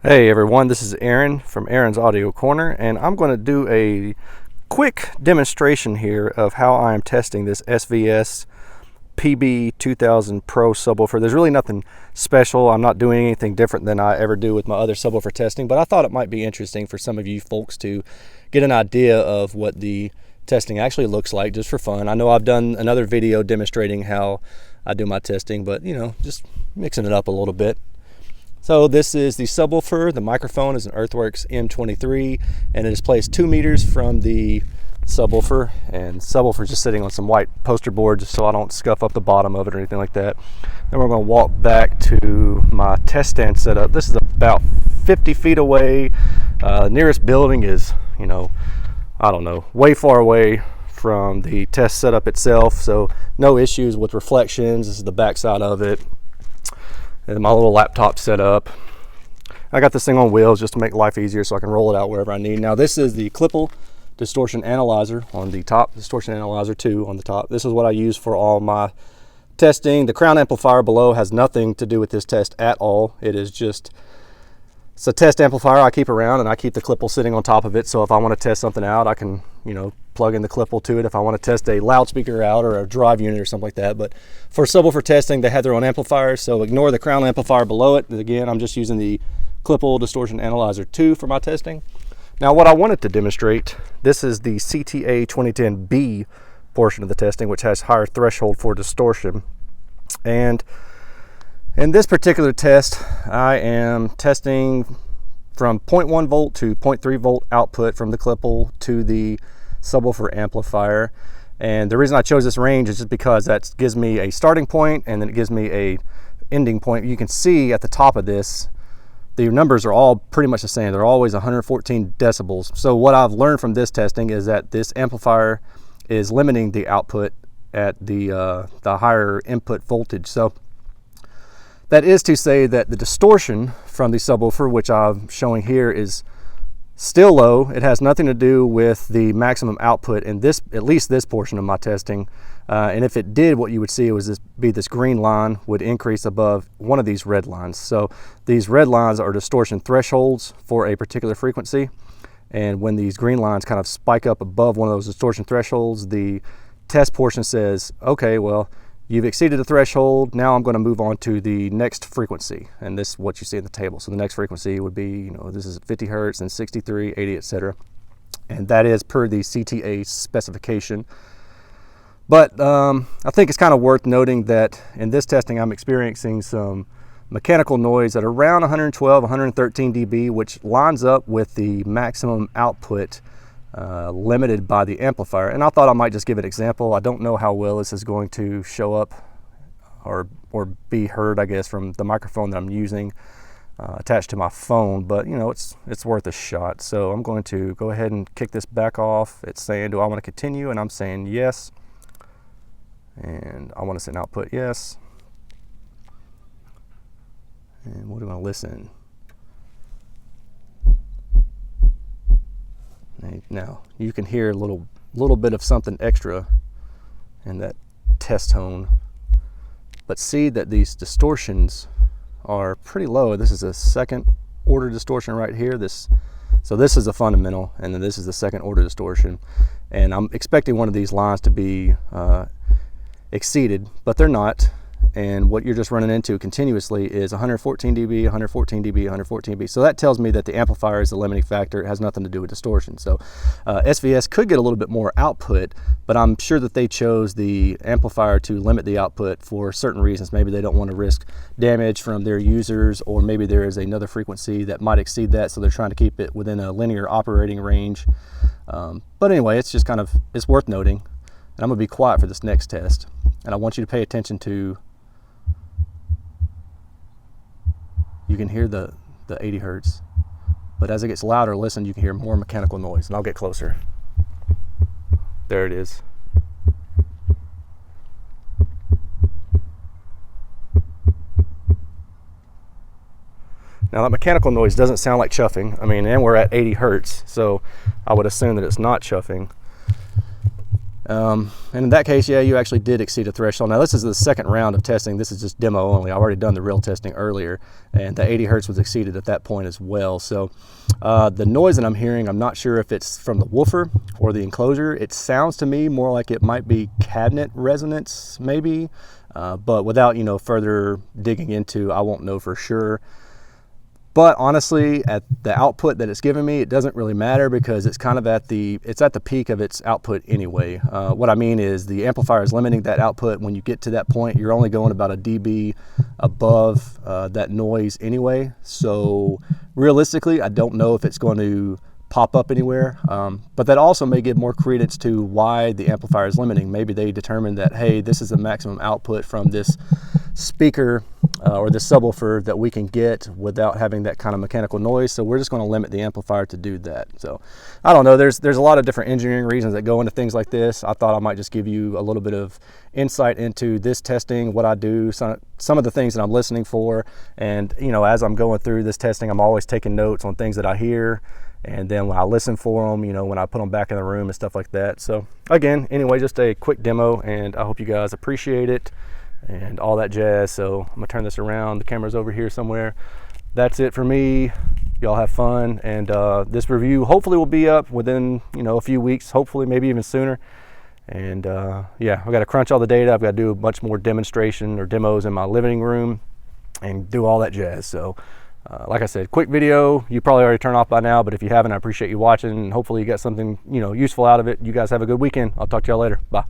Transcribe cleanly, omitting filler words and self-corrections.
Hey everyone, this is Aaron from Aaron's Audio Corner, and I'm going to do a quick demonstration here of how I am testing this SVS PB-2000 Pro subwoofer. There's really nothing special. I'm not doing anything different than I ever do with my other subwoofer testing, but I thought it might be interesting for some of you folks to get an idea of what the testing actually looks like, just for fun. I know I've done another video demonstrating how I do my testing, but just mixing it up a little bit. So this is the subwoofer. The microphone is an Earthworks M23, and it is placed 2 meters from the subwoofer, and subwoofer is just sitting on some white poster board just so I don't scuff up the bottom of it or anything like that. Then we're going to walk back to my test stand setup. This is about 50 feet away. Nearest building is, I don't know, way far away from the test setup itself, so no issues with reflections. This is the back side of it. And my little laptop set up. I got this thing on wheels just to make life easier so I can roll it out wherever I need. Now this is the KLIPPEL Distortion Analyzer on the top, Distortion Analyzer 2 on the top. This is what I use for all my testing. The crown amplifier below has nothing to do with this test at all. It's a test amplifier I keep around, and I keep the KLIPPEL sitting on top of it, so if I want to test something out, I can, plug in the KLIPPEL to it if I want to test a loudspeaker out or a drive unit or something like that. But for subwoofer testing, they have their own amplifiers, so ignore the crown amplifier below it. Again, I'm just using the KLIPPEL Distortion Analyzer 2 for my testing. Now what I wanted to demonstrate, this is the CTA 2010B portion of the testing, which has higher threshold for distortion. And in this particular test, I am testing from 0.1 volt to 0.3 volt output from the KLIPPEL to the subwoofer amplifier. And the reason I chose this range is just because that gives me a starting point and then it gives me a ending point. You can see at the top of this, the numbers are all pretty much the same. They're always 114 decibels. So what I've learned from this testing is that this amplifier is limiting the output at the higher input voltage. So that is to say that the distortion from the subwoofer, which I'm showing here, is still low. It has nothing to do with the maximum output in this, at least this portion of my testing. And if it did, what you would see was this green line would increase above one of these red lines. So these red lines are distortion thresholds for a particular frequency. And when these green lines kind of spike up above one of those distortion thresholds, the test portion says, okay, well, you've exceeded the threshold. Now I'm going to move on to the next frequency. And this is what you see in the table. So the next frequency would be, this is 50 hertz and 63, 80, etc. And that is per the CTA specification. But I think it's kind of worth noting that in this testing, I'm experiencing some mechanical noise at around 112, 113 dB, which lines up with the maximum output limited by the amplifier. And I thought I might just give an example. I don't know how well this is going to show up or be heard, I guess, from the microphone that I'm using attached to my phone, but it's worth a shot. So I'm going to go ahead and kick this back off. It's saying, do I want to continue? And I'm saying yes. And I want to send output yes. And what do I listen? Now you can hear a little bit of something extra in that test tone, but see that these distortions are pretty low. This is a second order distortion right here. So this is a fundamental, and then this is the second order distortion, and I'm expecting one of these lines to be exceeded, but they're not. And what you're just running into continuously is 114 dB, 114 dB, 114 dB. So that tells me that the amplifier is the limiting factor. It has nothing to do with distortion. So SVS could get a little bit more output, but I'm sure that they chose the amplifier to limit the output for certain reasons. Maybe they don't want to risk damage from their users, or maybe there is another frequency that might exceed that, so they're trying to keep it within a linear operating range. But anyway, it's just it's worth noting. And I'm going to be quiet for this next test. And I want you to pay attention to, you can hear the 80 hertz, but as it gets louder, listen, you can hear more mechanical noise, and I'll get closer. There it is. Now that mechanical noise doesn't sound like chuffing. And we're at 80 hertz, so I would assume that it's not chuffing. And in that case, yeah, you actually did exceed a threshold. Now this is the second round of testing. This is just demo only. I've already done the real testing earlier, and the 80 hertz was exceeded at that point as well. So the noise that I'm hearing, I'm not sure if it's from the woofer or the enclosure. It sounds to me more like it might be cabinet resonance maybe, but without, you know, further digging into, I won't know for sure. But honestly, at the output that it's giving me, it doesn't really matter because it's kind of at the peak of its output anyway. What I mean is the amplifier is limiting that output. When you get to that point, you're only going about a dB above that noise anyway. So realistically, I don't know if it's going to pop up anywhere, but that also may give more credence to why the amplifier is limiting. Maybe they determined that, hey, this is the maximum output from this speaker or this subwoofer that we can get without having that kind of mechanical noise, so we're just going to limit the amplifier to do that. So I don't know, there's a lot of different engineering reasons that go into things like this. I thought I might just give you a little bit of insight into this testing, what I do, some of the things that I'm listening for, and you know, as I'm going through this testing, I'm always taking notes on things that I hear, and then when I listen for them, you know, when I put them back in the room and stuff like that. So again, anyway, just a quick demo, and I hope you guys appreciate it and all that jazz. So I'm gonna turn this around. The camera's over here somewhere. That's it for me. Y'all have fun, and this review hopefully will be up within, you know, a few weeks, hopefully maybe even sooner. And yeah, I've got to crunch all the data. I've got to do much more demonstration or demos in my living room and do all that jazz. So like I said, quick video. You probably already turned off by now, but if you haven't, I appreciate you watching, and hopefully you got something, you know, useful out of it. You guys have a good weekend. I'll talk to y'all later. Bye.